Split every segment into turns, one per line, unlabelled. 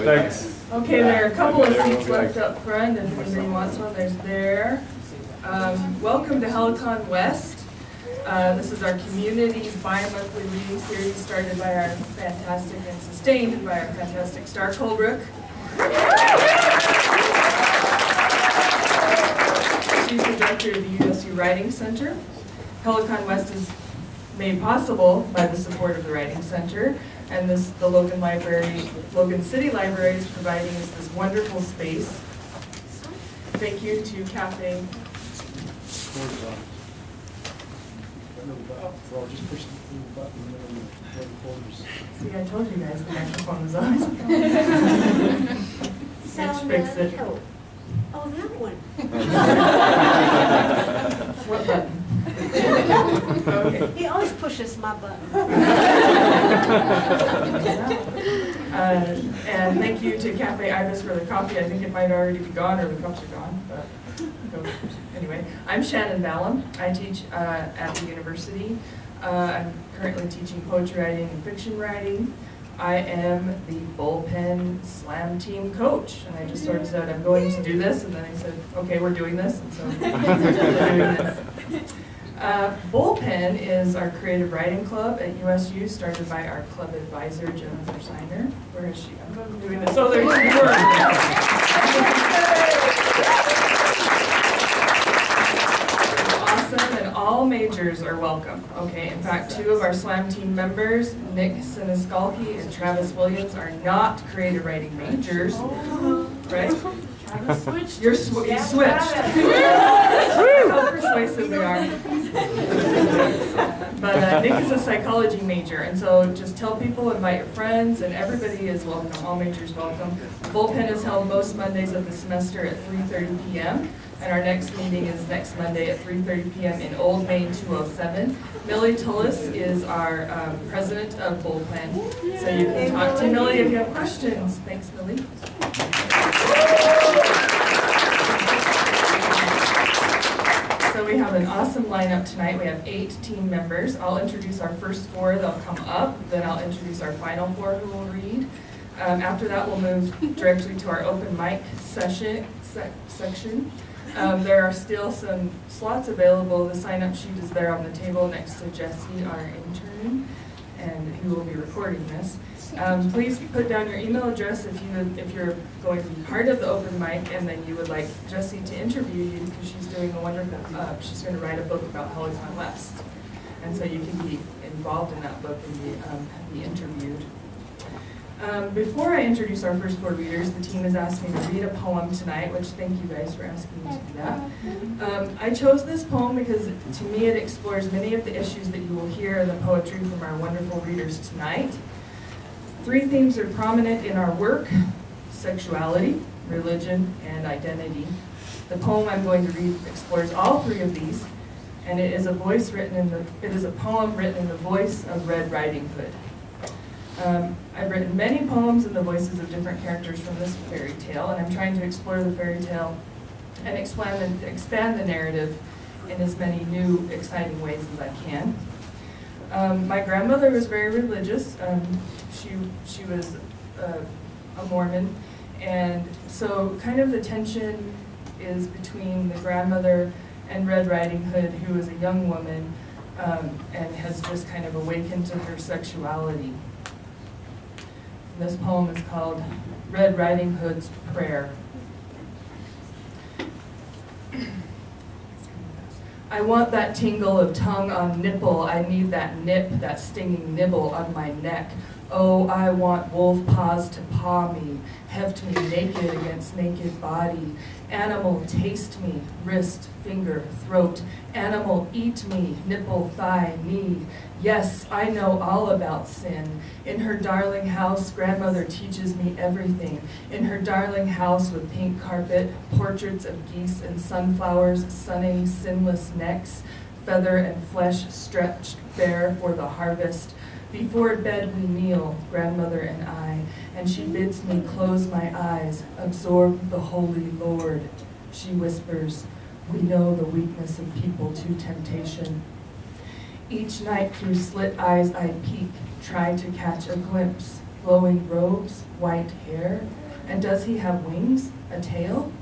Thanks.
Okay, there are a couple of seats left up front if anybody wants one. There's there. Welcome to Helicon West. This is our community's bi-monthly reading series started by our fantastic and sustained by our fantastic Star Colebrook. She's the director of the USU Writing Center. Helicon West is made possible by the support of the Writing Center, and the Logan Library, Logan City Library is providing us this wonderful space. Thank you to Cafe. See, I told you guys the microphone was on. Let's fix it.
Oh, that one.
What button? Okay.
He always pushes my button.
And thank you to Cafe Ibis for the coffee. I think it might already be gone or the cups are gone. But anyway, I'm Shannon Ballum. I teach at the university. I'm currently teaching poetry writing and fiction writing. I am the bullpen slam team coach, and I just sort of said I'm going to do this, and then I said, okay, we're doing this, and so we're doing this. Bullpen is our creative writing club at USU, started by our club advisor, Jennifer Seiner. Where is she? I'm doing this. Oh, there you are. Awesome, and all majors are welcome. Okay, in fact, 2 of our SLAM team members, Nick Siniskalki and Travis Williams, are not creative writing majors, right? You switched. How persuasive we are. But Nick is a psychology major, and so just tell people, invite your friends, and everybody is welcome. All majors welcome. Bullpen is held most Mondays of the semester at 3:30 p.m. And our next meeting is next Monday at 3:30 p.m. in Old Main 207. Millie Tullis is our president of Bullpen. So you can talk to Millie if you have questions. Thanks, Millie. So we have an awesome lineup tonight. We have 8 team members. I'll introduce our first 4. They'll come up. Then I'll introduce our final 4 who will read. After that, we'll move directly to our open mic section. There are still some slots available. The sign-up sheet is there on the table next to Jessie, our intern, and who will be recording this. Please put down your email address if you're going to be part of the open mic, and then you would like Jessie to interview you because she's doing a wonderful. She's going to write a book about Helicon West, and so you can be involved in that book and be interviewed. Before I introduce our first 4 readers, the team has asked me to read a poem tonight, which thank you guys for asking me to do that. I chose this poem because to me it explores many of the issues that you will hear in the poetry from our wonderful readers tonight. 3 themes are prominent in our work: sexuality, religion, and identity. The poem I'm going to read explores all 3 of these, and it is a poem written in the voice of Red Riding Hood. I've written many poems in the voices of different characters from this fairy tale, and I'm trying to explore the fairy tale and expand the narrative in as many new, exciting ways as I can. My grandmother was very religious. She was a Mormon, and so kind of the tension is between the grandmother and Red Riding Hood, who is a young woman and has just kind of awakened to her sexuality. This poem is called Red Riding Hood's Prayer. I want that tingle of tongue on nipple. I need that nip, that stinging nibble on my neck. Oh, I want wolf paws to paw me, heft me naked against naked body. Animal, taste me, wrist, finger, throat. Animal, eat me, nipple, thigh, knee. Yes, I know all about sin. In her darling house, grandmother teaches me everything. In her darling house with pink carpet, portraits of geese and sunflowers, sunning sinless necks, feather and flesh stretched bare for the harvest. Before bed we kneel, grandmother and I, and she bids me close my eyes, absorb the holy Lord. She whispers, we know the weakness of people to temptation. Each night through slit eyes I peek, try to catch a glimpse. Glowing robes, white hair, and does he have wings, a tail?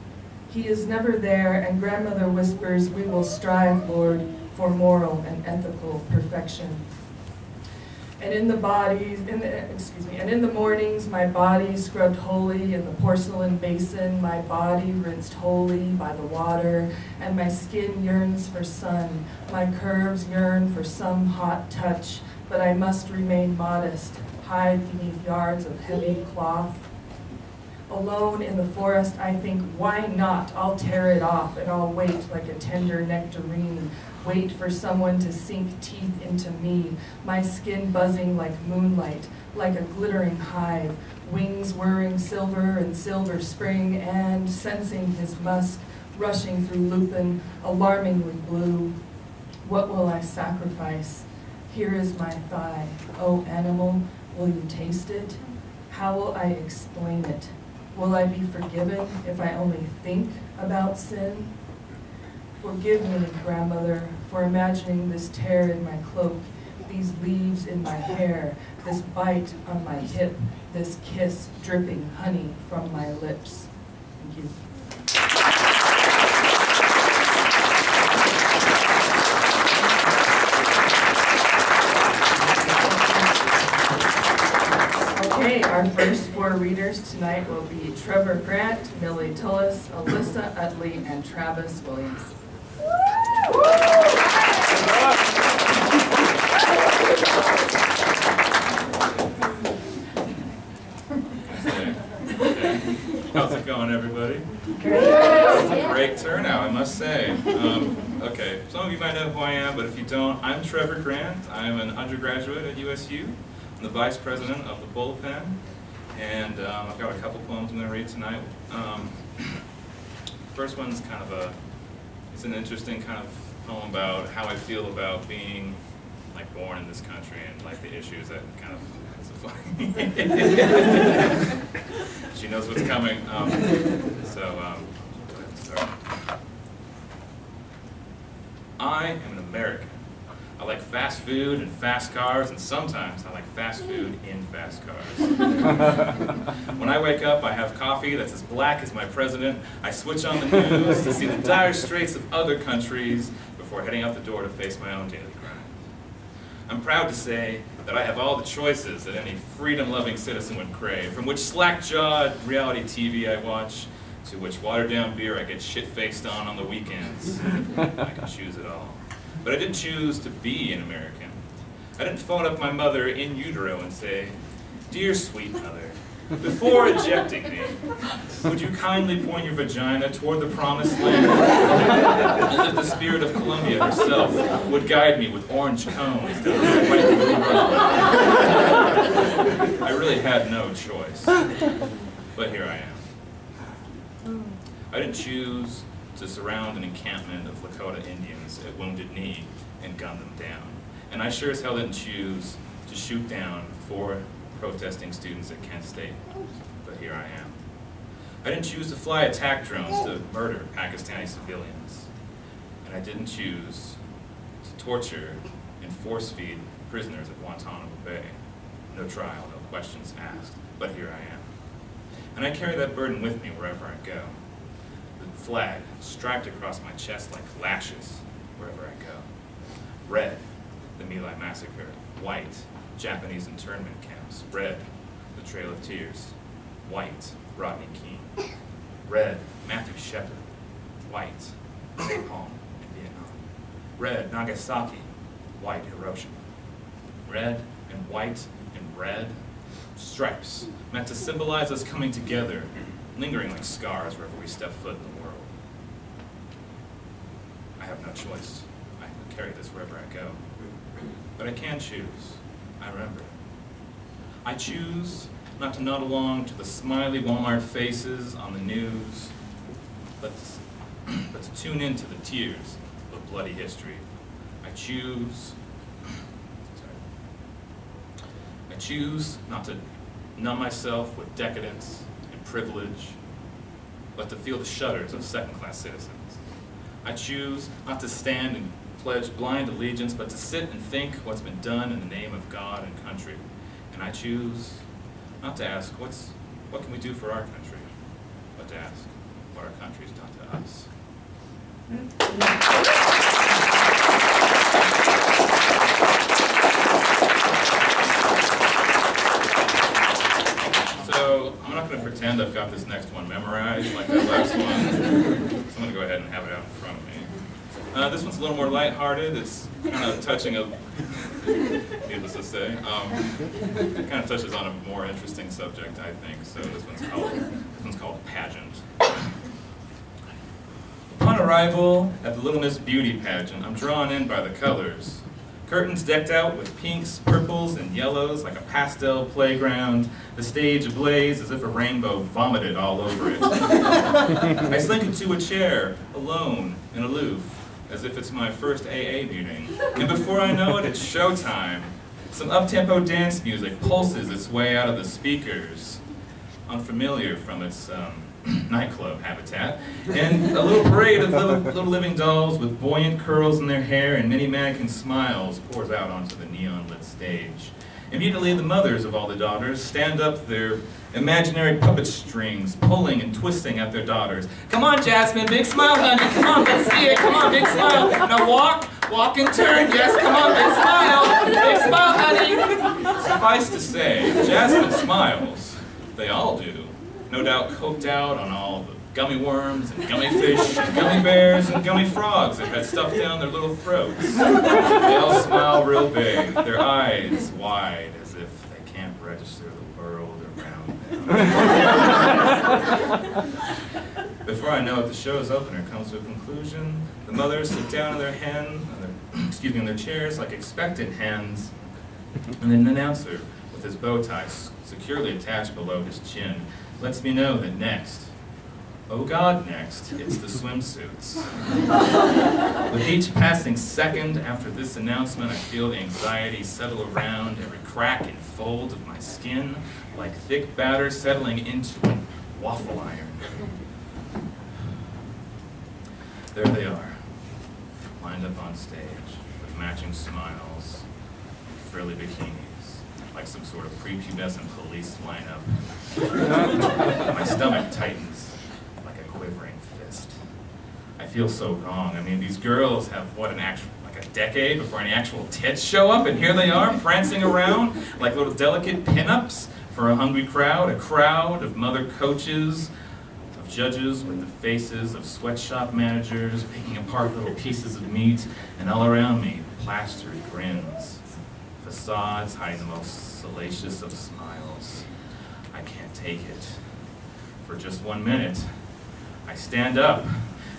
He is never there, and grandmother whispers, we will strive, Lord, for moral and ethical perfection. And in the mornings, my body scrubbed holy in the porcelain basin, my body rinsed holy by the water, and my skin yearns for sun, my curves yearn for some hot touch, but I must remain modest, hide beneath yards of heavy cloth. Alone in the forest, I think, why not? I'll tear it off, and I'll wait like a tender nectarine, wait for someone to sink teeth into me, my skin buzzing like moonlight, like a glittering hive, wings whirring silver and silver spring, and, sensing his musk, rushing through lupin, alarmingly blue. What will I sacrifice? Here is my thigh. Oh, animal, will you taste it? How will I explain it? Will I be forgiven if I only think about sin? Forgive me, grandmother, for imagining this tear in my cloak, these leaves in my hair, this bite on my hip, this kiss dripping honey from my lips. Thank you. Okay, our first 4 readers tonight will be Trevor Grant, Millie Tullis, Alyssa Utley, and Travis Williams.
How's it going, everybody? It's a great turnout, I must say. Okay, some of you might know who I am, but if you don't, I'm Trevor Grant. I'm an undergraduate at USU. I'm the vice president of the Bullpen, and I've got a couple poems I'm going to read tonight. First one's kind of it's an interesting kind of poem about how I feel about being like born in this country and like the issues that kind of, it's so funny. She knows what's coming. Go ahead and start. I am an American. I like fast food and fast cars, and sometimes I like fast food in fast cars. When I wake up, I have coffee that's as black as my president. I switch on the news to see the dire straits of other countries before heading out the door to face my own daily grind. I'm proud to say that I have all the choices that any freedom-loving citizen would crave, from which slack-jawed reality TV I watch, to which watered-down beer I get shit-faced on the weekends. I can choose it all. But I didn't choose to be an American. I didn't phone up my mother in utero and say, "Dear sweet mother, before ejecting me, would you kindly point your vagina toward the promised land, as if the spirit of Columbia herself would guide me with orange cones down the white road." I really had no choice, but here I am. I didn't choose to surround an encampment of Lakota Indians at Wounded Knee and gun them down. And I sure as hell didn't choose to shoot down 4 protesting students at Kent State, but here I am. I didn't choose to fly attack drones to murder Pakistani civilians. And I didn't choose to torture and force-feed prisoners at Guantanamo Bay. No trial, no questions asked, but here I am. And I carry that burden with me wherever I go. The flag striped across my chest like lashes wherever I go. Red, the My Lai massacre. White, Japanese internment camps. Red, the Trail of Tears. White, Rodney King. Red, Matthew Shepard. White, napalm in Vietnam. Red, Nagasaki. White, Hiroshima. Red and white and red. Stripes, meant to symbolize us coming together, lingering like scars wherever we step foot in the world. I have no choice. I carry this wherever I go. But I can choose. I remember. I choose not to nod along to the smiley Walmart faces on the news, but to tune into the tears of bloody history. I choose not to numb myself with decadence and privilege, but to feel the shudders of second-class citizens. I choose not to stand in pledge blind allegiance, but to sit and think what's been done in the name of God and country. And I choose not to ask, what can we do for our country, but to ask what our country's done to us. So I'm not going to pretend I've got this next one memorized like that last one. So I'm going to go ahead and have it out in front of me. This one's a little more lighthearted. It's kind of touching a, needless to say, it kind of touches on a more interesting subject, I think. So this one's called Pageant. Upon arrival at the Little Miss Beauty pageant, I'm drawn in by the colors. Curtains decked out with pinks, purples, and yellows like a pastel playground, the stage ablaze as if a rainbow vomited all over it. I slink into a chair, alone and aloof, as if it's my first AA meeting. And before I know it, it's showtime. Some up-tempo dance music pulses its way out of the speakers, unfamiliar from its nightclub habitat, and a little parade of little living dolls with buoyant curls in their hair and many mannequin smiles pours out onto the neon-lit stage. Immediately, the mothers of all the daughters stand up their imaginary puppet strings, pulling and twisting at their daughters. Come on, Jasmine, big smile, honey. Come on, let's see it. Come on, big smile. Now walk and turn. Yes, come on, big smile, honey. Suffice to say, Jasmine smiles. They all do. No doubt coked out on all the gummy worms and gummy fish and gummy bears and gummy frogs that had stuffed down their little throats. They all smile real big, their eyes wide as if they can't register the world around them. Before I know it, the show's opener comes to a conclusion. The mothers sit down in their in their chairs like expectant hens, and then an announcer with his bow tie securely attached below his chin lets me know that next, oh God, next, it's the swimsuits. With each passing second after this announcement, I feel the anxiety settle around every crack and fold of my skin, like thick batter settling into a waffle iron. There they are, lined up on stage, with matching smiles and frilly bikinis, like some sort of prepubescent police lineup. My stomach tightens like a quivering fist. I feel so wrong. I mean, these girls have, what, like a decade before any actual tits show up, and here they are, prancing around like little delicate pinups for a hungry crowd, a crowd of mother coaches, of judges with the faces of sweatshop managers picking apart little pieces of meat, and all around me, plastered grins. Facades hiding the most salacious of smiles. I can't take it. For just 1 minute, I stand up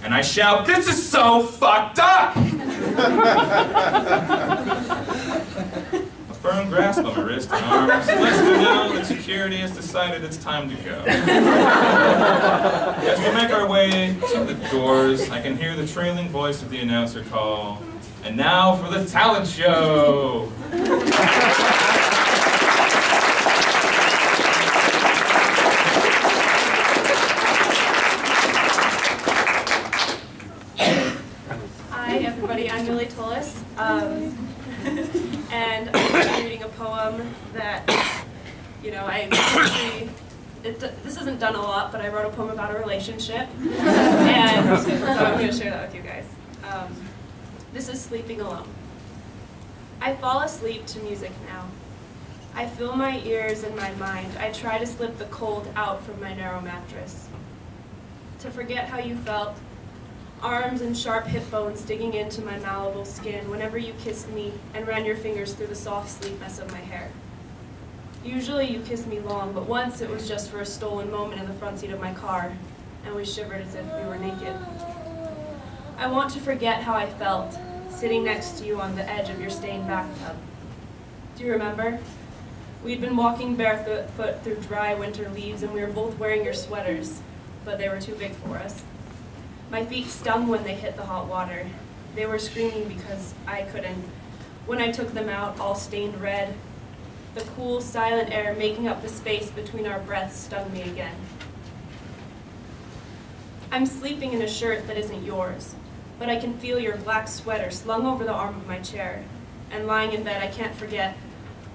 and I shout, "This is so fucked up!" A firm grasp on my wrist and arms lets me know that security has decided it's time to go. As we make our way to the doors, I can hear the trailing voice of the announcer call, "And now for the talent show!"
I'm Millie Tullis, and I'm reading a poem that, you know, this isn't done a lot, but I wrote a poem about a relationship, and so I'm going to share that with you guys. This is Sleeping Alone. I fall asleep to music now. I fill my ears and my mind. I try to slip the cold out from my narrow mattress. To forget how you felt, arms and sharp hip bones digging into my malleable skin whenever you kissed me and ran your fingers through the soft sleekness of my hair. Usually you kiss me long, but once it was just for a stolen moment in the front seat of my car, and we shivered as if we were naked. I want to forget how I felt, sitting next to you on the edge of your stained bathtub. Do you remember? We'd been walking barefoot through dry winter leaves, and we were both wearing your sweaters, but they were too big for us. My feet stung when they hit the hot water. They were screaming because I couldn't. When I took them out, all stained red, the cool, silent air making up the space between our breaths stung me again. I'm sleeping in a shirt that isn't yours, but I can feel your black sweater slung over the arm of my chair. And lying in bed, I can't forget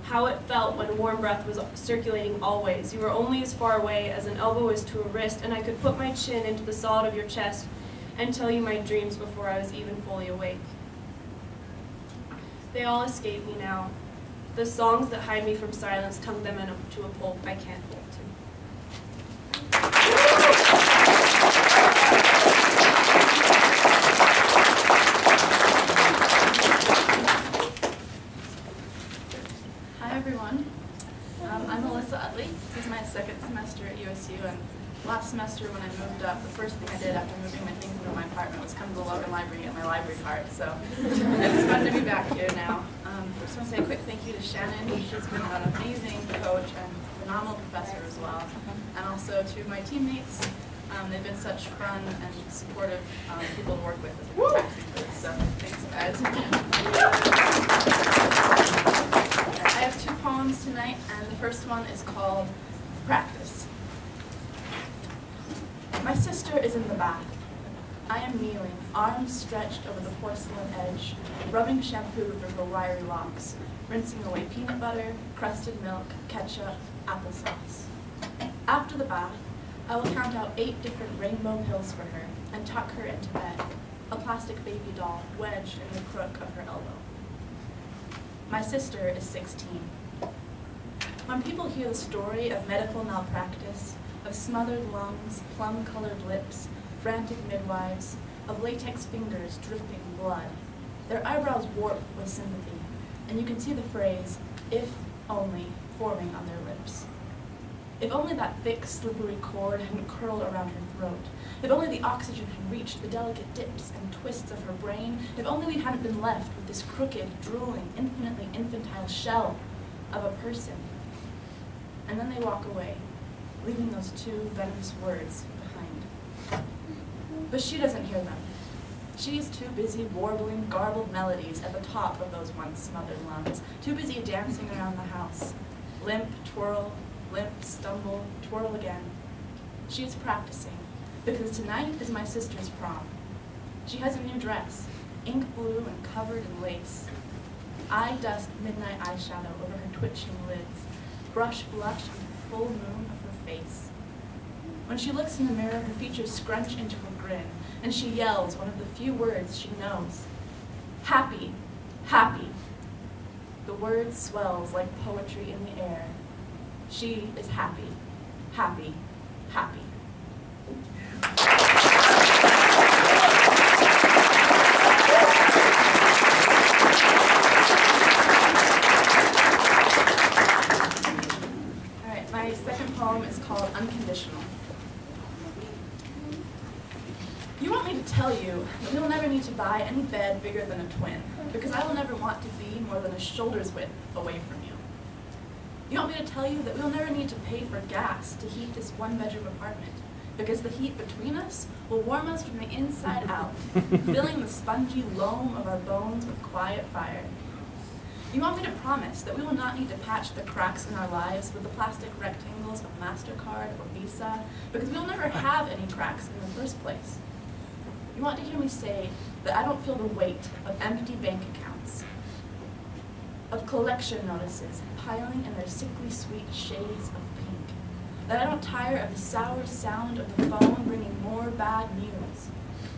how it felt when warm breath was circulating always. You were only as far away as an elbow is to a wrist, and I could put my chin into the solid of your chest and tell you my dreams before I was even fully awake. They all escape me now. The songs that hide me from silence tongue them into a pulp I can't hold to.
Hi everyone. I'm Alyssa Utley. This is my second semester at USU, and last semester when I moved up, the first thing I did after moving my things into my apartment was come to the Logan Library and get my library card. So it's fun to be back here now. I just want to say a quick thank you to Shannon. She's been an amazing coach and phenomenal professor as well. And also to my teammates. They've been such fun and supportive people to work with as we're practicing for this. So thanks, guys. I have 2 poems tonight, and the first one is called Practice. My sister is in the bath. I am kneeling, arms stretched over the porcelain edge, rubbing shampoo through her wiry locks, rinsing away peanut butter, crusted milk, ketchup, applesauce. After the bath, I will count out 8 different rainbow pills for her and tuck her into bed, a plastic baby doll wedged in the crook of her elbow. My sister is 16. When people hear the story of medical malpractice, of smothered lungs, plum-colored lips, frantic midwives, of latex fingers dripping blood, their eyebrows warp with sympathy, and you can see the phrase, "if only," forming on their lips. If only that thick, slippery cord hadn't curled around her throat. If only the oxygen had reached the delicate dips and twists of her brain. If only we hadn't been left with this crooked, drooling, infinitely infantile shell of a person. And then they walk away, leaving those 2 venomous words behind. But she doesn't hear them. She is too busy warbling garbled melodies at the top of those once smothered lungs, too busy dancing around the house. Limp, twirl, limp, stumble, twirl again. She is practicing, because tonight is my sister's prom. She has a new dress, ink blue and covered in lace. Eye dust midnight eyeshadow over her twitching lids, brush blush on the full moon of her face. When she looks in the mirror, her features scrunch into a grin, and she yells one of the few words she knows. Happy, happy. The word swells like poetry in the air. She is happy, happy, happy. All right, my second poem is called Unconditional. You want me to tell you that we will never need to buy any bed bigger than a twin, because I will never want to be more than a shoulder's width away from you. You want me to tell you that we'll never need to pay for gas to heat this 1-bedroom apartment, because the heat between us will warm us from the inside out, filling the spongy loam of our bones with quiet fire. You want me to promise that we will not need to patch the cracks in our lives with the plastic rectangles of MasterCard or Visa, because we'll never have any cracks in the first place. You want to hear me say that I don't feel the weight of empty bank accounts, of collection notices piling in their sickly sweet shades of pink, that I don't tire of the sour sound of the phone bringing more bad news,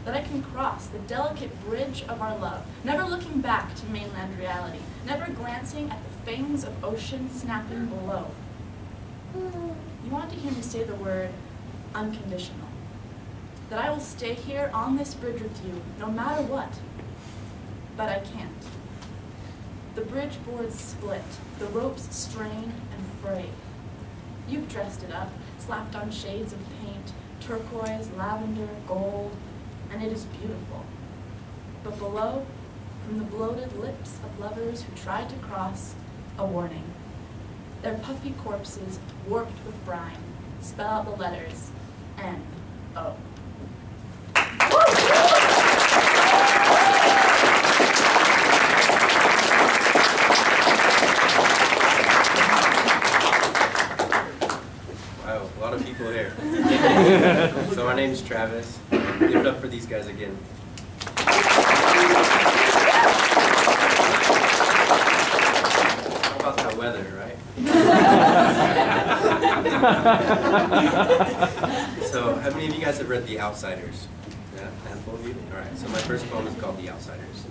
that I can cross the delicate bridge of our love, never looking back to mainland reality, never glancing at the fangs of ocean snapping below. You want to hear me say the word unconditional, that I will stay here on this bridge with you no matter what, but I can't. The bridge boards split, the ropes strain and fray. You've dressed it up, slapped on shades of paint, turquoise, lavender, gold, and it is beautiful. But below, from the bloated lips of lovers who tried to cross, a warning. Their puffy corpses, warped with brine, spell out the letters N-O.
Wow, a lot of people here. So my name's Travis. Give it up for these guys again. So, how many of you guys have read The Outsiders? Yeah, a handful of you? Alright, so my first poem is called The Outsiders.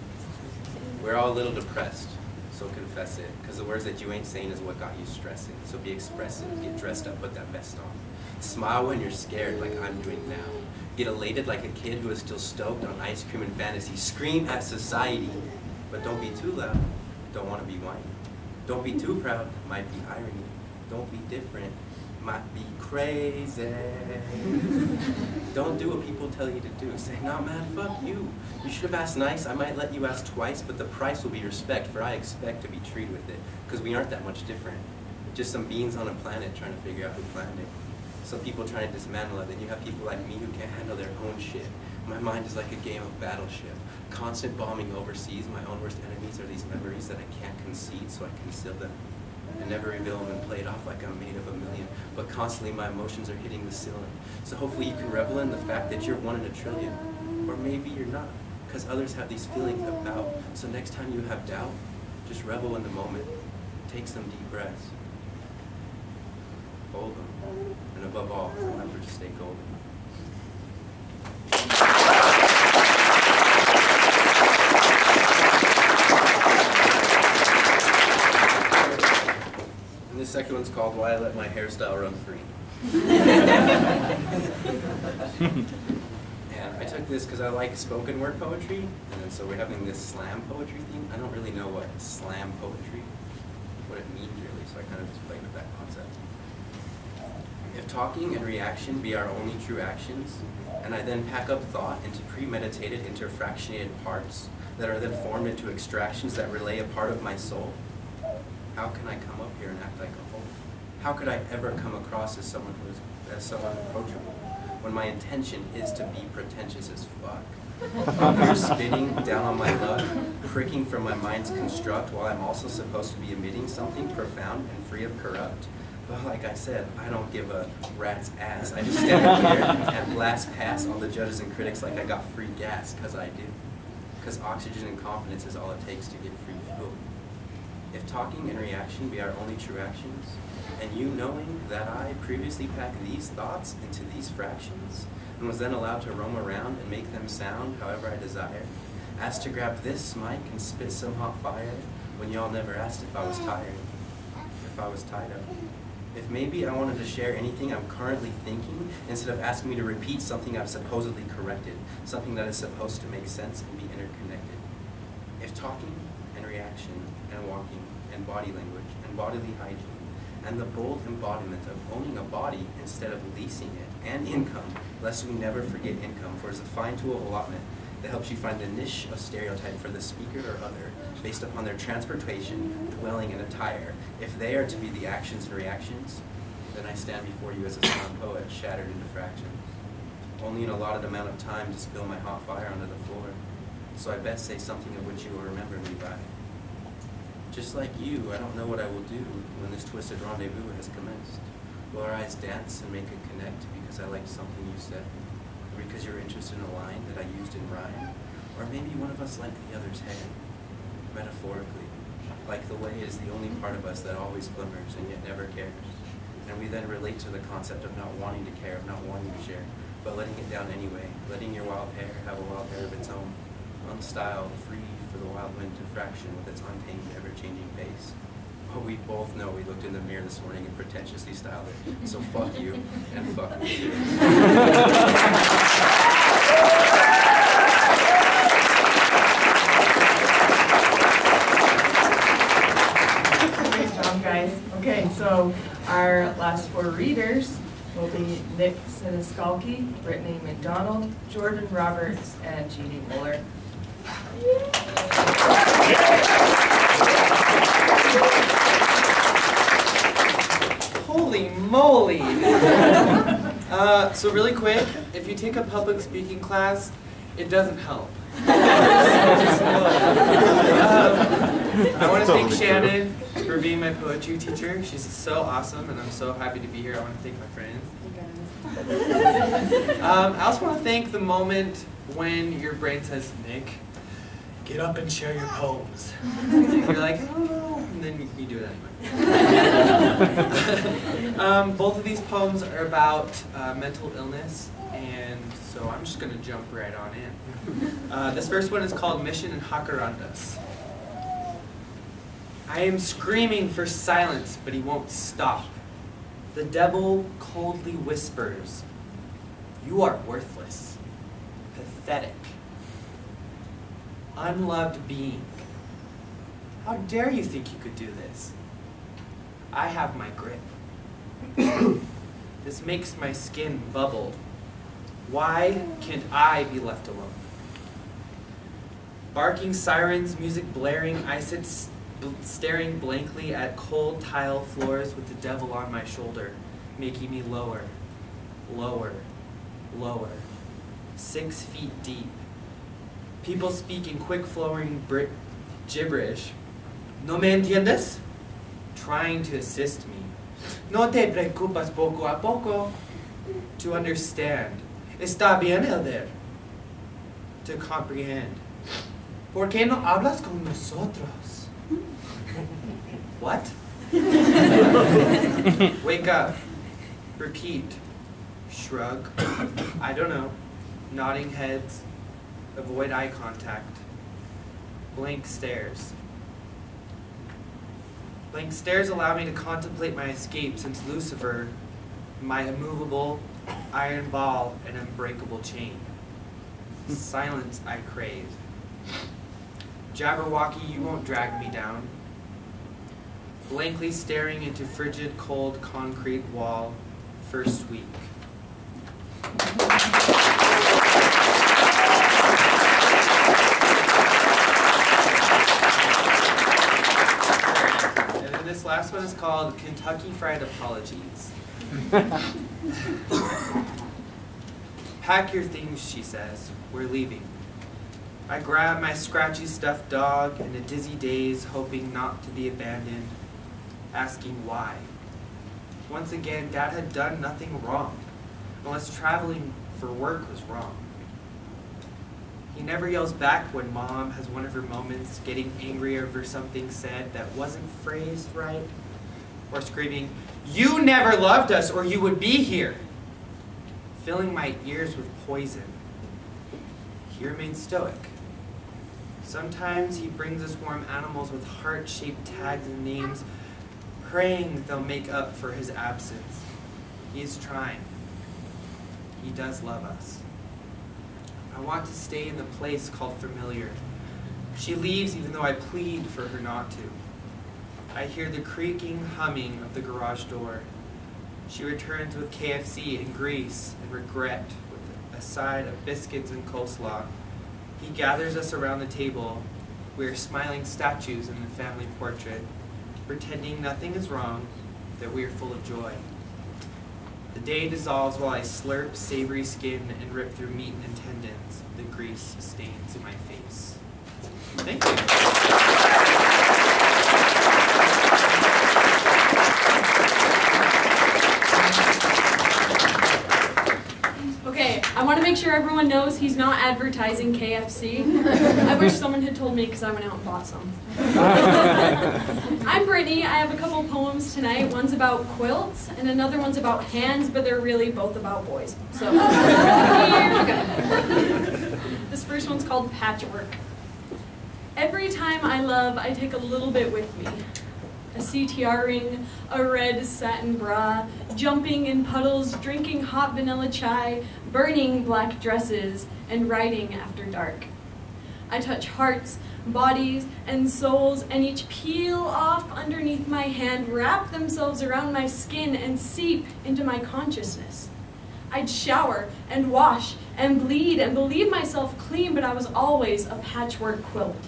We're all a little depressed, so confess it, because the words that you ain't saying is what got you stressing. So be expressive, get dressed up, put that vest on. Smile when you're scared like I'm doing now. Get elated like a kid who is still stoked on ice cream and fantasy. Scream at society, but don't be too loud, don't want to be whiny. Don't be too proud, might be irony. Don't be different, might be crazy. Don't do what people tell you to do. Say, nah man, fuck you. You should have asked nice. I might let you ask twice, but the price will be respect, for I expect to be treated with it. Because we aren't that much different. Just some beings on a planet trying to figure out who planned it. Some people trying to dismantle it. Then you have people like me who can't handle their own shit. My mind is like a game of Battleship. Constant bombing overseas. My own worst enemies are these memories that I can't concede, so I conceal them. I never reveal them and play it off like I'm made of a million, but constantly my emotions are hitting the ceiling. So hopefully you can revel in the fact that you're 1 in a trillion. Or maybe you're not, because others have these feelings about. So next time you have doubt, just revel in the moment. Take some deep breaths. Hold them. And above all, remember to stay golden. And this second one's called Why I Let My Hairstyle Run Free. And I took this because I like spoken word poetry, and then so we're having this slam poetry theme. I don't really know what slam poetry, what it means really, so I kind of just played with that concept. If talking and reaction be our only true actions, and I then pack up thought into premeditated, interfractionated parts that are then formed into extractions that relay a part of my soul, how can I come up here and act like a whole? How could I ever come across as someone who is so unapproachable when my intention is to be pretentious as fuck? Up here spitting down on my luck, pricking from my mind's construct while I'm also supposed to be emitting something profound and free of corrupt. But like I said, I don't give a rat's ass. I just stand up here and blast pass on the judges and critics like I got free gas, because I do. Because oxygen and confidence is all it takes to get free fuel. If talking and reaction be our only true actions, and you knowing that I previously packed these thoughts into these fractions, and was then allowed to roam around and make them sound however I desire, asked to grab this mic and spit some hot fire, when y'all never asked if I was tired, if I was tied up. If maybe I wanted to share anything I'm currently thinking, instead of asking me to repeat something I've supposedly corrected, something that is supposed to make sense and be interconnected. If talking and reaction and walking and body language and bodily hygiene and the bold embodiment of owning a body instead of leasing it, and income, lest we never forget income, for it's a fine tool of allotment that helps you find the niche of stereotype for the speaker or other based upon their transportation, dwelling, and attire. If they are to be the actions and reactions, then I stand before you as a slam poet, shattered into fractions. Only an allotted amount of time to spill my hot fire onto the floor, so I best say something of which you will remember me by. Just like you, I don't know what I will do when this twisted rendezvous has commenced. Will our eyes dance and make it connect because I liked something you said? Or because you were interested in a line that I used in rhyme? Or maybe one of us liked the other's hair, metaphorically, like the way is the only part of us that always glimmers and yet never cares. And we then relate to the concept of not wanting to care, of not wanting to share, but letting it down anyway, letting your wild hair have a wild hair of its own, unstyled, free for the wild wind to fraction with its untamed, ever-changing pace. But we both know we looked in the mirror this morning and pretentiously styled it. So fuck you, and fuck me too.
Great job, guys. Okay, so our last 4 readers will be Nick Siniskalki, Brittany McDonald, Jordan Roberts, and Jeannie Muller.
Holy moly! So really quick, if you take a public speaking class, it doesn't help. I want to thank Shannon for being my poetry teacher. She's so awesome, and I'm so happy to be here. I want to thank my friends. I also want to thank the moment when your brain says, Nick, get up and share your poems. And you're like, I don't know, and then you do it anyway. Both of these poems are about mental illness, and so I'm just going to jump right on in. This first one is called Mission in Jacarandas. I am screaming for silence, but he won't stop. The devil coldly whispers, "You are worthless, pathetic, unloved being. How dare you think you could do this? I have my grip. This makes my skin bubble. Why can't I be left alone?" Barking sirens, music blaring, I sit staring blankly at cold tile floors with the devil on my shoulder, making me lower, lower, lower, 6 feet deep. People speak in quick-flowing gibberish. "No me entiendes?" Trying to assist me. "No te preocupas poco a poco." To understand. "Está bien, Elder." To comprehend. "¿Por qué no hablas con nosotros?" What? Wake up. Repeat. Shrug. I don't know. Nodding heads. Avoid eye contact. Blank stares. Blank stares allow me to contemplate my escape since Lucifer, my immovable iron ball and unbreakable chain. Silence I crave. Jabberwocky, you won't drag me down. Blankly staring into frigid, cold concrete wall, first week. And then this last one is called Kentucky Fried Apologies. "Pack your things," she says. "We're leaving." I grab my scratchy stuffed dog in a dizzy daze, hoping not to be abandoned, asking why. Once again, Dad had done nothing wrong, unless traveling for work was wrong. He never yells back when Mom has one of her moments, getting angry over something said that wasn't phrased right, or screaming, "You never loved us or you would be here," filling my ears with poison. He remains stoic. Sometimes he brings us warm animals with heart-shaped tags and names, praying that they'll make up for his absence. He is trying. He does love us. I want to stay in the place called familiar. She leaves even though I plead for her not to. I hear the creaking humming of the garage door. She returns with KFC and grease and regret with a side of biscuits and coleslaw. He gathers us around the table. We are smiling statues in the family portrait, pretending nothing is wrong, that we are full of joy. The day dissolves while I slurp savory skin and rip through meat and tendons. The grease stains my face. Thank you.
Okay, I want to make sure everyone knows he's not advertising KFC. I wish someone had told me because I went out and bought some. I'm Brittany. I have a couple poems tonight. One's about quilts and another one's about hands, but they're really both about boys. So here we go. This first one's called Patchwork. Every time I love, I take a little bit with me. A CTR ring, a red satin bra, jumping in puddles, drinking hot vanilla chai, burning black dresses, and writing after dark. I touch hearts, bodies, and souls, and each peel off underneath my hand, wrap themselves around my skin, and seep into my consciousness. I'd shower and wash and bleed and believe myself clean, but I was always a patchwork quilt.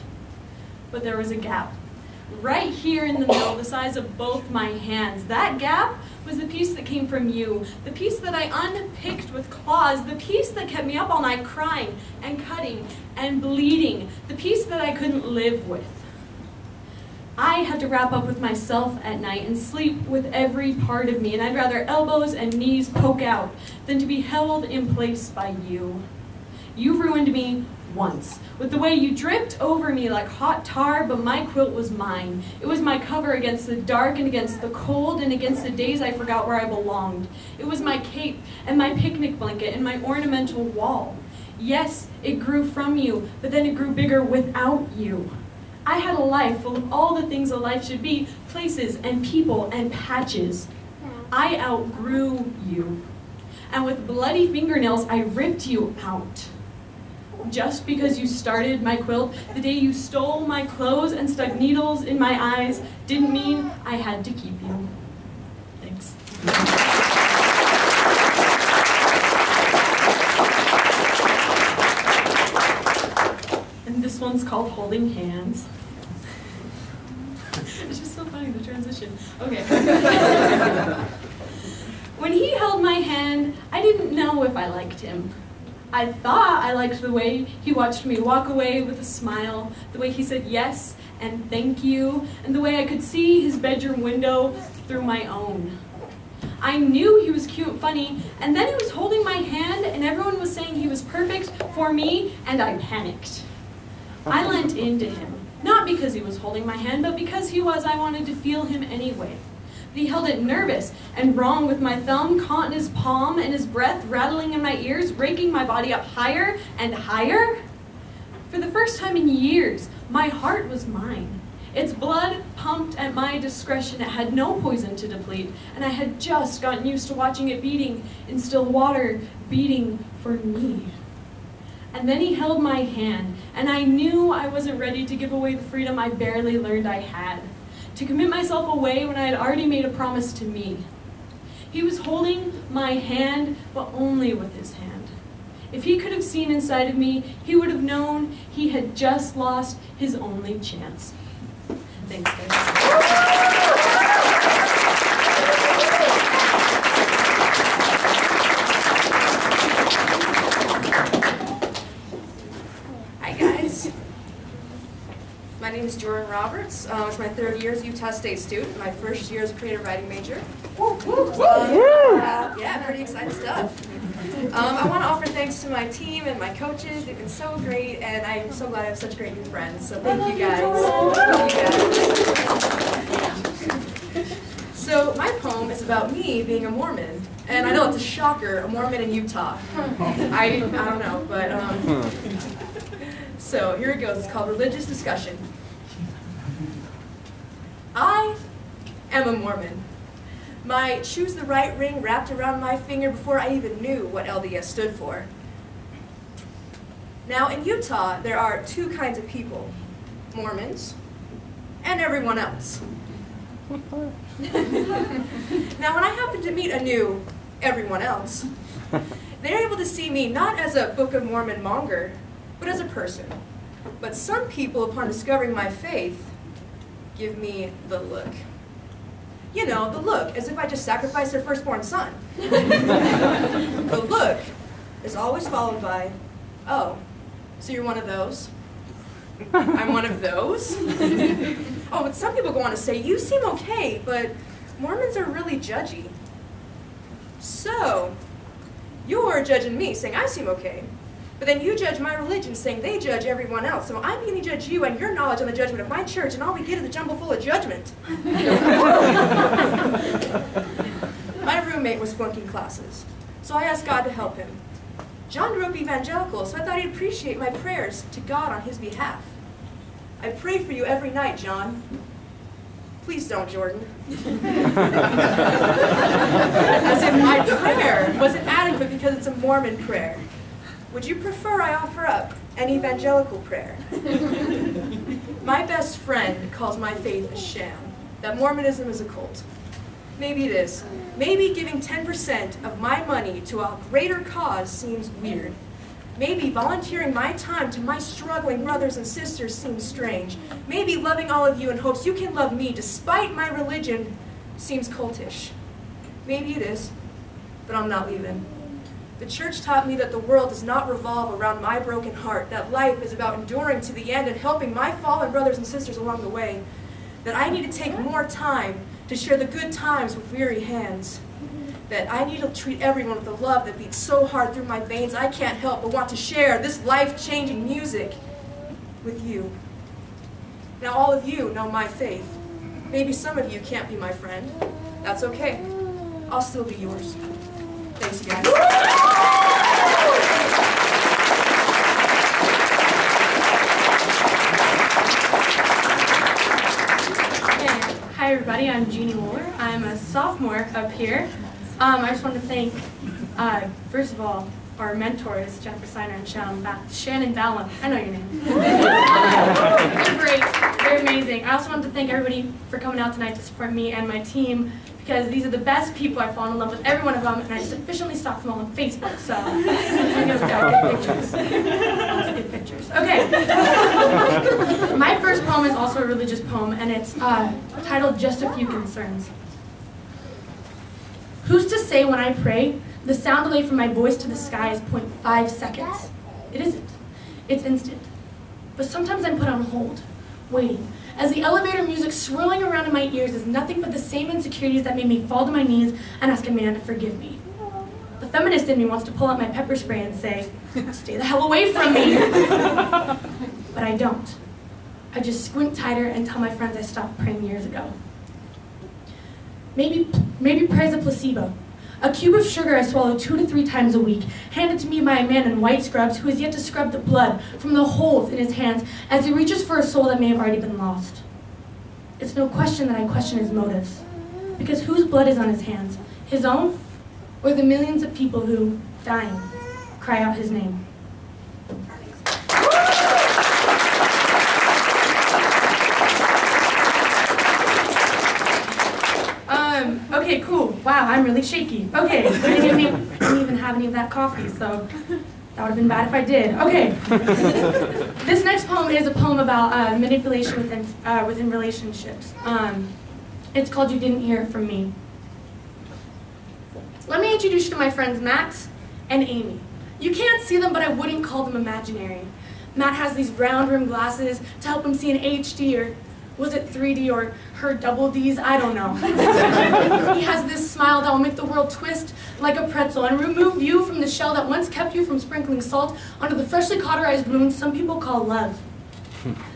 But there was a gap. Right here in the middle, the size of both my hands. That gap was the piece that came from you, the piece that I unpicked with claws, the piece that kept me up all night crying and cutting and bleeding, the piece that I couldn't live with. I had to wrap up with myself at night and sleep with every part of me, and I'd rather elbows and knees poke out than to be held in place by you. You ruined me once, with the way you dripped over me like hot tar, but my quilt was mine. It was my cover against the dark and against the cold and against the days I forgot where I belonged. It was my cape and my picnic blanket and my ornamental wall. Yes, it grew from you, but then it grew bigger without you. I had a life full of all the things a life should be, places and people and patches. I outgrew you. And with bloody fingernails, I ripped you out. Just because you started my quilt, the day you stole my clothes and stuck needles in my eyes, didn't mean I had to keep you. Thanks. And this one's called Holding Hands. It's just so funny, the transition. Okay. When he held my hand, I didn't know if I liked him. I thought I liked the way he watched me walk away with a smile, the way he said yes and thank you, and the way I could see his bedroom window through my own. I knew he was cute and funny, and then he was holding my hand and everyone was saying he was perfect for me, and I panicked. I leant into him, not because he was holding my hand, but because he was, I wanted to feel him anyway. He held it nervous and wrong with my thumb caught in his palm and his breath rattling in my ears, raking my body up higher and higher. For the first time in years, my heart was mine. Its blood pumped at my discretion. It had no poison to deplete, and I had just gotten used to watching it beating in still water, beating for me. And then he held my hand, and I knew I wasn't ready to give away the freedom I barely learned I had, to commit myself away when I had already made a promise to me. He was holding my hand, but only with his hand. If he could have seen inside of me, he would have known he had just lost his only chance. Thanks, guys.
Hi guys, my name is Jordan Roberts. It's my third year as a Utah State student, my first year as a creative writing major. Yeah, pretty exciting stuff. I want to offer thanks to my team and my coaches. They've been so great, and I'm so glad I have such great new friends. So thank you guys. So my poem is about me being a Mormon, and I know it's a shocker, a Mormon in Utah. I don't know, but so here it goes. It's called Religious Discussion. I am a Mormon. My choose the right ring wrapped around my finger before I even knew what LDS stood for. Now in Utah, there are two kinds of people, Mormons and everyone else. Now when I happen to meet a new everyone else, they're able to see me not as a Book of Mormon monger, but as a person. But some people, upon discovering my faith, give me the look. You know, the look, as if I just sacrificed their firstborn son. The look is always followed by, oh, so you're one of those? I'm one of those? Oh, but some people go on to say, you seem okay, but Mormons are really judgy. So, you're judging me, saying I seem okay. But then you judge my religion, saying they judge everyone else. So I'm going to judge you and your knowledge on the judgment of my church, and all we get is a jumble full of judgment. My roommate was flunking classes, so I asked God to help him. John grew up evangelical, so I thought he'd appreciate my prayers to God on his behalf. I pray for you every night, John. Please don't, Jordan. As if my prayer wasn't adequate because it's a Mormon prayer. Would you prefer I offer up an evangelical prayer? My best friend calls my faith a sham, that Mormonism is a cult. Maybe it is. Maybe giving 10% of my money to a greater cause seems weird. Maybe volunteering my time to my struggling brothers and sisters seems strange. Maybe loving all of you in hopes you can love me despite my religion seems cultish. Maybe it is, but I'm not leaving. The church taught me that the world does not revolve around my broken heart, that life is about enduring to the end and helping my fallen brothers and sisters along the way, that I need to take more time to share the good times with weary hands. that I need to treat everyone with the love that beats so hard through my veins I can't help but want to share this life-changing music with you. Now all of you know my faith. Maybe some of you can't be my friend. That's okay. I'll still be yours. Thanks, you guys.
Hi everybody, I'm Jeannie Wooler. I'm a sophomore up here. I just want to thank, first of all, our mentors, Jennifer Steiner and Shannon Ballum. I know your name. They're great. They're amazing. I also want to thank everybody for coming out tonight to support me and my team, because these are the best people. I've fallen in love with every one of them, and I sufficiently stalked them all on Facebook, so I know we've got good pictures. Lots of good pictures. Okay. My first poem is also a religious poem, and it's titled Just a Few Concerns. Who's to say when I pray, the sound delay from my voice to the sky is 0.5 seconds? It isn't. It's instant. But sometimes I'm put on hold, waiting, as the elevator music swirling around in my ears is nothing but the same insecurities that made me fall to my knees and ask a man to forgive me. The feminist in me wants to pull out my pepper spray and say, stay the hell away from me! But I don't. I just squint tighter and tell my friends I stopped praying years ago. Maybe prayer's a placebo. A cube of sugar I swallow 2 to 3 times a week, handed to me by a man in white scrubs who has yet to scrub the blood from the holes in his hands as he reaches for a soul that may have already been lost. It's no question that I question his motives, because whose blood is on his hands? His own, or the millions of people who, dying, cry out his name? Okay, cool. Wow, I'm really shaky. Okay, I didn't even have any of that coffee, so that would have been bad if I did. Okay. This next poem is a poem about manipulation within relationships. It's called You Didn't Hear It From Me. Let me introduce you to my friends Max and Amy. You can't see them, but I wouldn't call them imaginary. Matt has these round rim glasses to help him see in HD, or was it 3D, or her double Ds? I don't know. He has this smile that will make the world twist like a pretzel and remove you from the shell that once kept you from sprinkling salt onto the freshly cauterized wounds some people call love.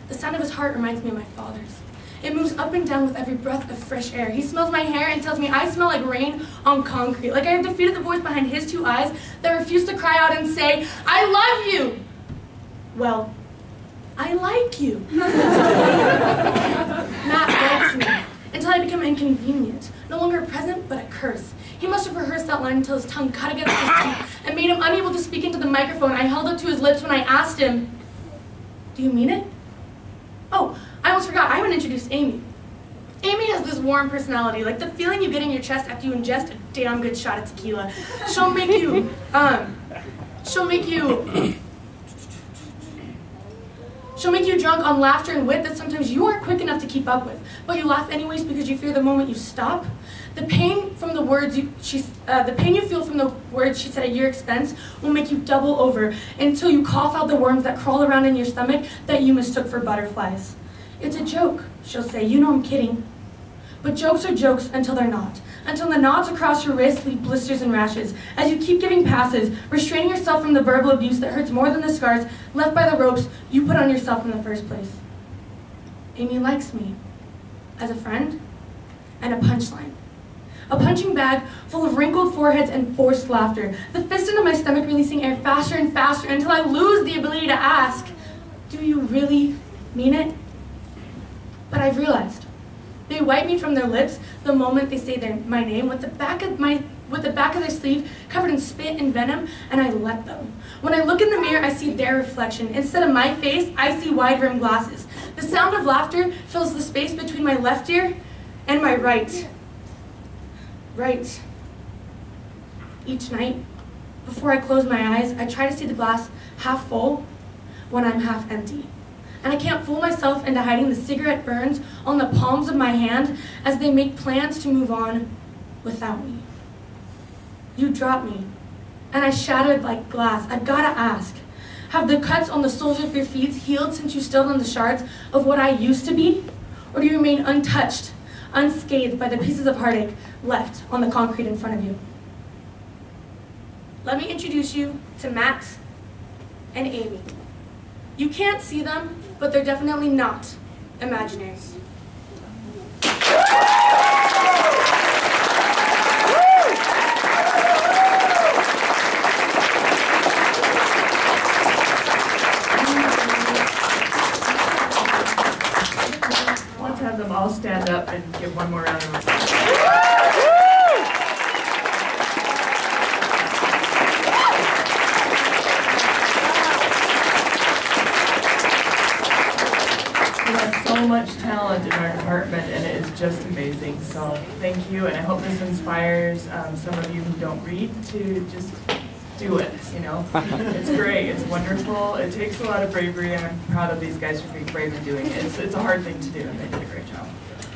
The sound of his heart reminds me of my father's. It moves up and down with every breath of fresh air. He smells my hair and tells me I smell like rain on concrete, like I have defeated the voice behind his 2 eyes that refuse to cry out and say, I love you! Well, I like you. Matt likes me until I become inconvenient, no longer a present, but a curse. He must have rehearsed that line until his tongue cut against his teeth and made him unable to speak into the microphone I held up to his lips when I asked him, do you mean it? Oh, I almost forgot, I haven't introduced Amy. Amy has this warm personality, like the feeling you get in your chest after you ingest a damn good shot of tequila. She'll make you drunk on laughter and wit that sometimes you aren't quick enough to keep up with, but you laugh anyways because you fear the moment you stop. The pain from the words you feel from the words she said at your expense will make you double over until you cough out the worms that crawl around in your stomach that you mistook for butterflies. It's a joke, she'll say. You know I'm kidding. But jokes are jokes until they're not. Until the knots across your wrist leave blisters and rashes. As you keep giving passes, restraining yourself from the verbal abuse that hurts more than the scars left by the ropes you put on yourself in the first place. Amy likes me. As a friend and a punchline. A punching bag full of wrinkled foreheads and forced laughter. The fist into my stomach releasing air faster and faster until I lose the ability to ask, do you really mean it? But I've realized. They wipe me from their lips the moment they say my name with the back of their sleeve covered in spit and venom, and I let them. When I look in the mirror, I see their reflection. Instead of my face, I see wide-rimmed glasses. The sound of laughter fills the space between my left ear and my right. Right. Each night, before I close my eyes, I try to see the glass half full when I'm half empty. And I can't fool myself into hiding the cigarette burns on the palms of my hand as they make plans to move on without me. You dropped me, and I shattered like glass. I've got to ask, have the cuts on the soles of your feet healed since you stilled on the shards of what I used to be? Or do you remain untouched, unscathed by the pieces of heartache left on the concrete in front of you? let me introduce you to Matt and Amy. You can't see them, but they're definitely not imaginary.
Let's have them all stand up and give one more round of applause. We have so much talent in our department, and it is just amazing. So thank you, and I hope this inspires some of you who don't read to just do it. You know, it's great, it's wonderful. It takes a lot of bravery, and I'm proud of these guys for being brave and doing it. It's a hard thing to do, and they did a great job.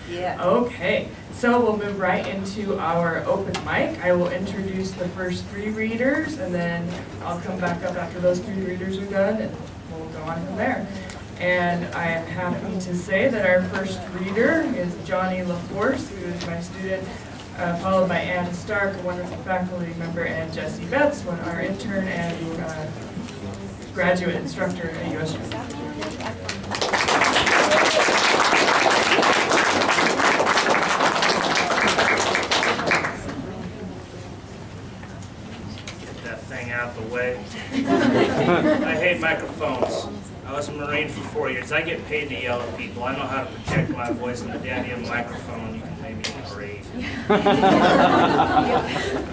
Yeah.
Okay, so we'll move right into our open mic. I will introduce the first 3 readers, and then I'll come back up after those 3 readers are done, and we'll go on from there. And I am happy to say that our first reader is Johnny LaForce, who is my student, followed by Ann Stark, a wonderful faculty member, and Jesse Betts, our intern and graduate instructor at USU.
Get that thing out the way. I hate microphones. I was a Marine for 4 years. I get paid to yell at people. I know how to project my voice on the daddy of a microphone. You can maybe grave.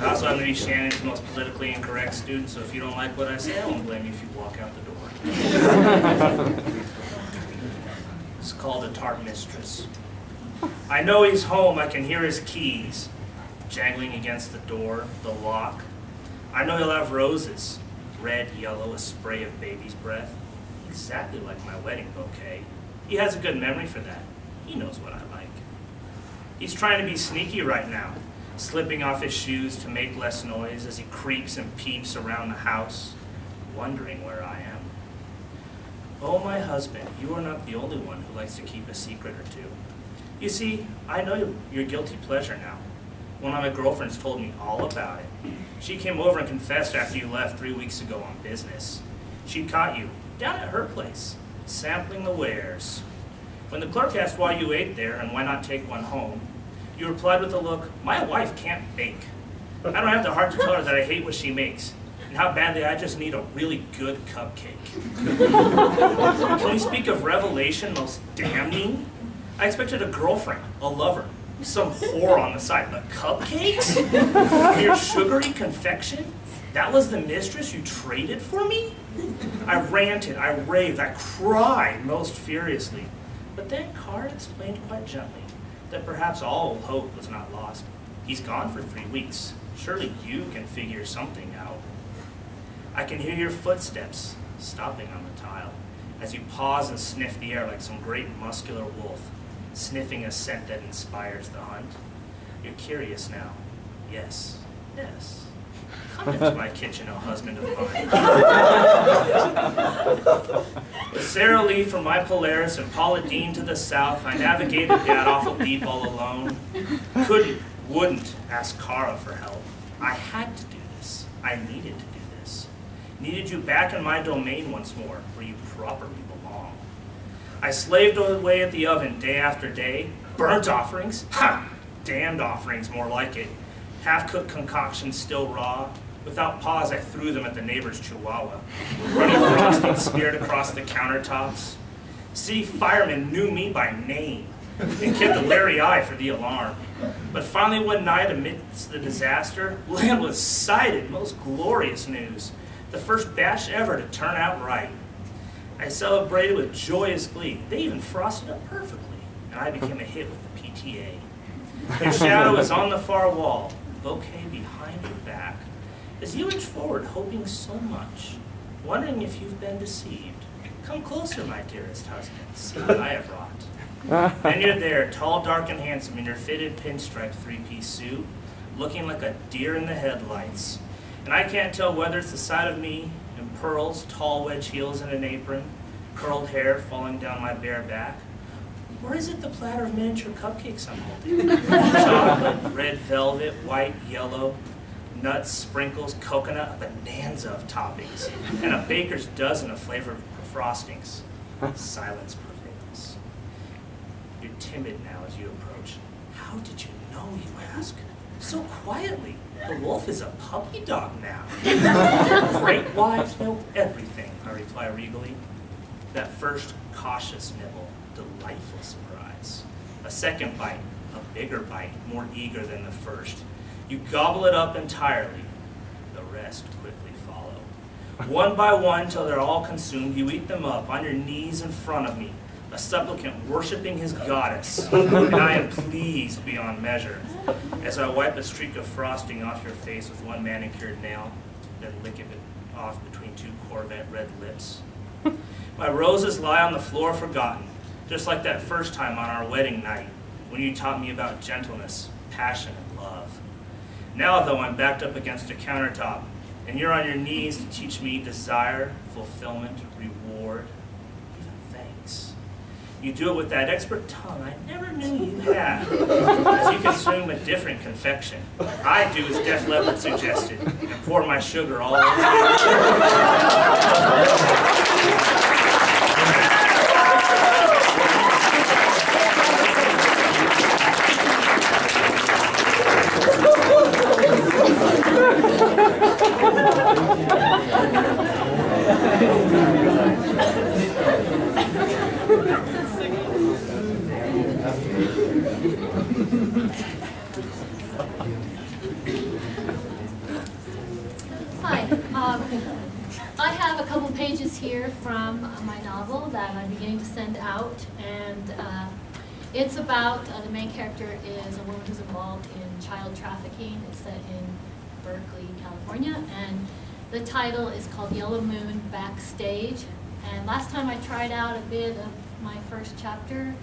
Also, I'm going to be Shannon's most politically incorrect student, so if you don't like what I say, I won't blame you if you walk out the door. It's called a tart mistress. I know he's home. I can hear his keys jangling against the door, the lock. I know he'll have roses, red, yellow, a spray of baby's breath. Exactly like my wedding bouquet. He has a good memory for that. He knows what I like. He's trying to be sneaky right now, slipping off his shoes to make less noise as he creeps and peeps around the house, wondering where I am. Oh, my husband, you are not the only one who likes to keep a secret or two. You see, I know your guilty pleasure now. One of my girlfriends told me all about it. She came over and confessed after you left 3 weeks ago on business. She caught you down at her place, sampling the wares. When the clerk asked why you ate there and why not take one home, you replied with a look, "My wife can't bake. I don't have the heart to tell her that I hate what she makes, and how badly I just need a really good cupcake." Can we speak of revelation most damning? I expected a girlfriend, a lover, some whore on the side, but cupcakes? Mere sugary confection? That was the mistress you traded for me? I ranted, I raved, I cried most furiously. But then Carr explained quite gently that perhaps all hope was not lost. He's gone for 3 weeks. Surely you can figure something out. I can hear your footsteps stopping on the tile as you pause and sniff the air like some great muscular wolf, sniffing a scent that inspires the hunt. You're curious now. Yes, yes. Come into my kitchen, oh husband of mine. With Sarah Lee from my Polaris and Paula Dean to the south, I navigated that awful deep all alone. Couldn't, wouldn't ask Cara for help. I had to do this. I needed to do this. Needed you back in my domain once more, where you properly belong. I slaved away at the oven day after day. Burnt offerings? Ha! Damned offerings, more like it. Half-cooked concoctions still raw. Without pause, I threw them at the neighbor's chihuahua. Running frosting smeared across the countertops. City firemen knew me by name and kept a leery eye for the alarm. But finally one night, amidst the disaster, land was sighted. Most glorious news. The first batch ever to turn out right. I celebrated with joyous glee. They even frosted up perfectly, and I became a hit with the PTA. Your shadow is on the far wall, bouquet behind your back. As you inch forward, hoping so much, wondering if you've been deceived, come closer, my dearest husband, see what I have wrought. Then you're there, tall, dark, and handsome in your fitted pinstripe three-piece suit, looking like a deer in the headlights. And I can't tell whether it's the sight of me in pearls, tall wedge heels, and an apron, curled hair falling down my bare back, or is it the platter of miniature cupcakes I'm holding? Chocolate, red velvet, white, yellow, nuts, sprinkles, coconut, a bonanza of toppings, and a baker's dozen of flavored frostings. Silence prevails. You're timid now as you approach. How did you know, you ask? So quietly. The wolf is a puppy dog now. Great wives know everything, I reply regally. That first cautious nibble, delightful surprise. A second bite, a bigger bite, more eager than the first. You gobble it up entirely. The rest quickly follow. One by one, till they're all consumed, you eat them up on your knees in front of me, a supplicant worshiping his goddess, and I am pleased beyond measure, as I wipe a streak of frosting off your face with one manicured nail, then lick it off between two Corvette red lips. My roses lie on the floor forgotten, just like that first time on our wedding night, when you taught me about gentleness, passion, and love. Now, though, I'm backed up against a countertop, and you're on your knees to teach me desire, fulfillment, reward, even thanks. You do it with that expert tongue I never knew you had, as you consume a different confection. I do as Def Leppard suggested, and pour my sugar all over you.
Hi. I have a couple pages here from my novel that I'm beginning to send out, and it's about the main character is a woman who's involved in child trafficking. It's set in Berkeley, California, and the title is called Yellow Moon Backstage. And last time I tried out a bit of my first chapter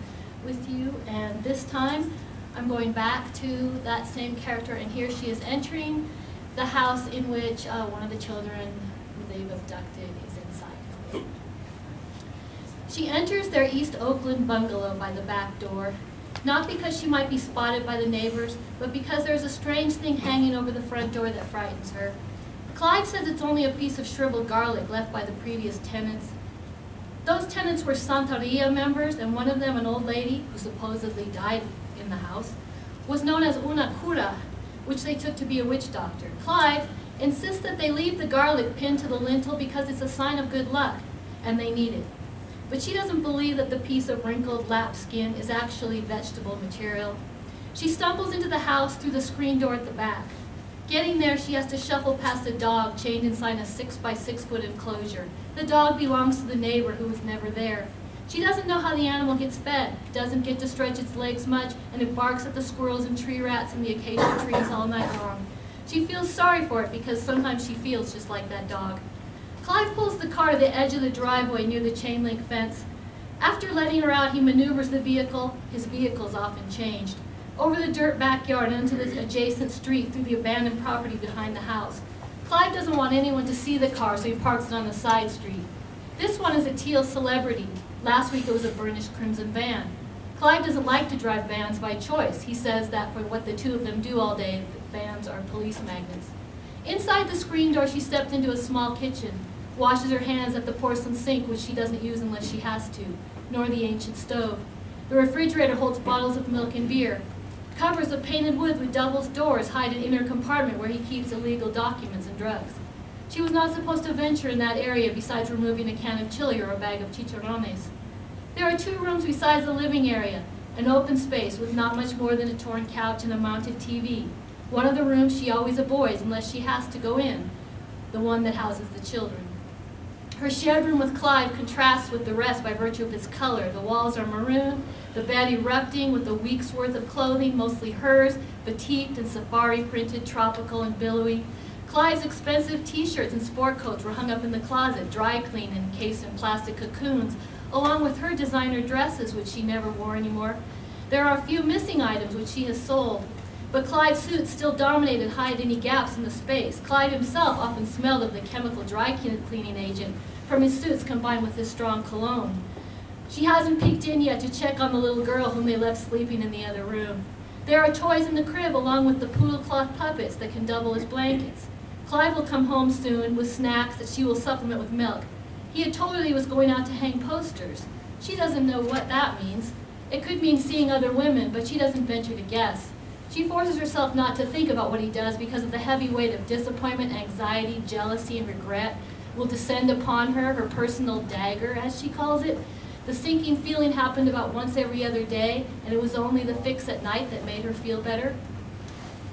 with you, and this time I'm going back to that same character, and here she is entering the house in which one of the children who they've abducted is inside. She enters their East Oakland bungalow by the back door, not because she might be spotted by the neighbors, but because there's a strange thing hanging over the front door that frightens her. Clyde says it's only a piece of shriveled garlic left by the previous tenants. Those tenants were Santeria members, and one of them, an old lady who supposedly died in the house, was known as una cura, which they took to be a witch doctor. Clyde insists that they leave the garlic pinned to the lintel because it's a sign of good luck, and they need it. But she doesn't believe that the piece of wrinkled lap skin is actually vegetable material. She stumbles into the house through the screen door at the back. Getting there, she has to shuffle past a dog chained inside a 6-by-6 foot enclosure. The dog belongs to the neighbor who was never there. She doesn't know how the animal gets fed, doesn't get to stretch its legs much, and it barks at the squirrels and tree rats in the acacia trees all night long. She feels sorry for it because sometimes she feels just like that dog. Clive pulls the car to the edge of the driveway near the chain link fence. After letting her out, he maneuvers the vehicle. His vehicle's often changed. Over the dirt backyard and into the adjacent street through the abandoned property behind the house. Clive doesn't want anyone to see the car, so he parks it on the side street. This one is a teal Celebrity. Last week it was a burnished crimson van. Clive doesn't like to drive vans by choice. He says that for what the two of them do all day, the vans are police magnets. Inside the screen door, she stepped into a small kitchen, washes her hands at the porcelain sink, which she doesn't use unless she has to, nor the ancient stove. The refrigerator holds bottles of milk and beer. Covers of painted wood with double doors hide an inner compartment where he keeps illegal documents and drugs. She was not supposed to venture in that area besides removing a can of chili or a bag of chicharrones. There are 2 rooms besides the living area, an open space with not much more than a torn couch and a mounted TV. One of the rooms she always avoids unless she has to go in, the one that houses the children. Her shared room with Clive contrasts with the rest by virtue of its color. The walls are maroon, the bed erupting with a week's worth of clothing, mostly hers, batiqued and safari printed, tropical and billowy. Clive's expensive t-shirts and sport coats were hung up in the closet, dry cleaned and encased in plastic cocoons, along with her designer dresses, which she never wore anymore. There are a few missing items which she has sold, but Clive's suits still dominate and hide any gaps in the space. Clive himself often smelled of the chemical dry cleaning agent from his suits combined with his strong cologne. She hasn't peeked in yet to check on the little girl whom they left sleeping in the other room. There are toys in the crib along with the poodle cloth puppets that can double as blankets. Clive will come home soon with snacks that she will supplement with milk. He had told her he was going out to hang posters. She doesn't know what that means. It could mean seeing other women, but she doesn't venture to guess. She forces herself not to think about what he does because of the heavy weight of disappointment, anxiety, jealousy, and regret will descend upon her, her personal dagger, as she calls it. The sinking feeling happened about once every other day, and it was only the fix at night that made her feel better.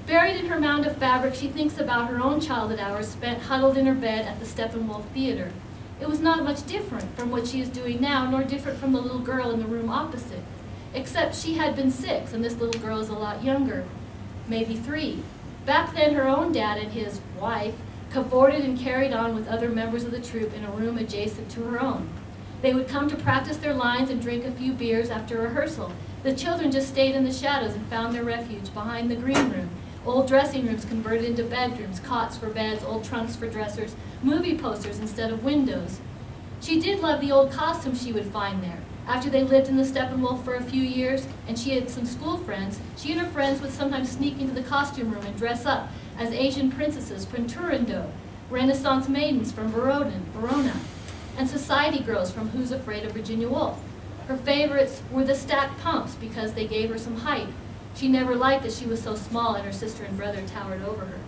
Buried in her mound of fabric, she thinks about her own childhood hours spent huddled in her bed at the Steppenwolf Theater. It was not much different from what she is doing now, nor different from the little girl in the room opposite. Except she had been 6, and this little girl is a lot younger, maybe 3. Back then, her own dad and his wife cavorted and carried on with other members of the troupe in a room adjacent to her own. They would come to practice their lines and drink a few beers after rehearsal. The children just stayed in the shadows and found their refuge behind the green room. Old dressing rooms converted into bedrooms, cots for beds, old trunks for dressers, movie posters instead of windows. She did love the old costumes she would find there. After they lived in the Steppenwolf for a few years and she had some school friends, she and her friends would sometimes sneak into the costume room and dress up as Asian princesses from Turandot, Renaissance maidens from Verona, and society girls from Who's Afraid of Virginia Woolf. Her favorites were the stacked pumps because they gave her some height. She never liked that she was so small and her sister and brother towered over her.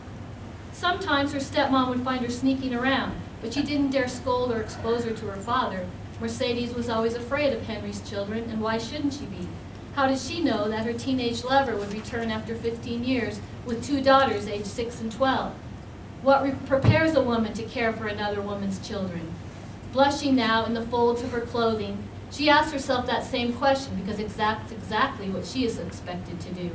Sometimes her stepmom would find her sneaking around, but she didn't dare scold or expose her to her father. Mercedes was always afraid of Henry's children, and why shouldn't she be? How did she know that her teenage lover would return after 15 years with 2 daughters aged 6 and 12? What prepares a woman to care for another woman's children? Blushing now in the folds of her clothing, she asks herself that same question because that's exactly what she is expected to do.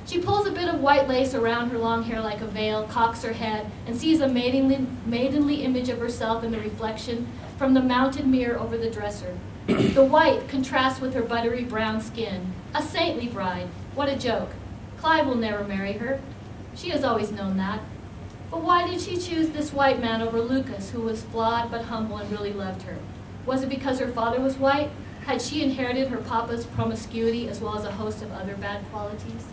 She pulls a bit of white lace around her long hair like a veil, cocks her head, and sees a maidenly image of herself in the reflection from the mounted mirror over the dresser. The white contrasts with her buttery brown skin. A saintly bride. What a joke. Clive will never marry her. She has always known that. But why did she choose this white man over Lucas, who was flawed but humble and really loved her? Was it because her father was white? Had she inherited her papa's promiscuity as well as a host of other bad qualities?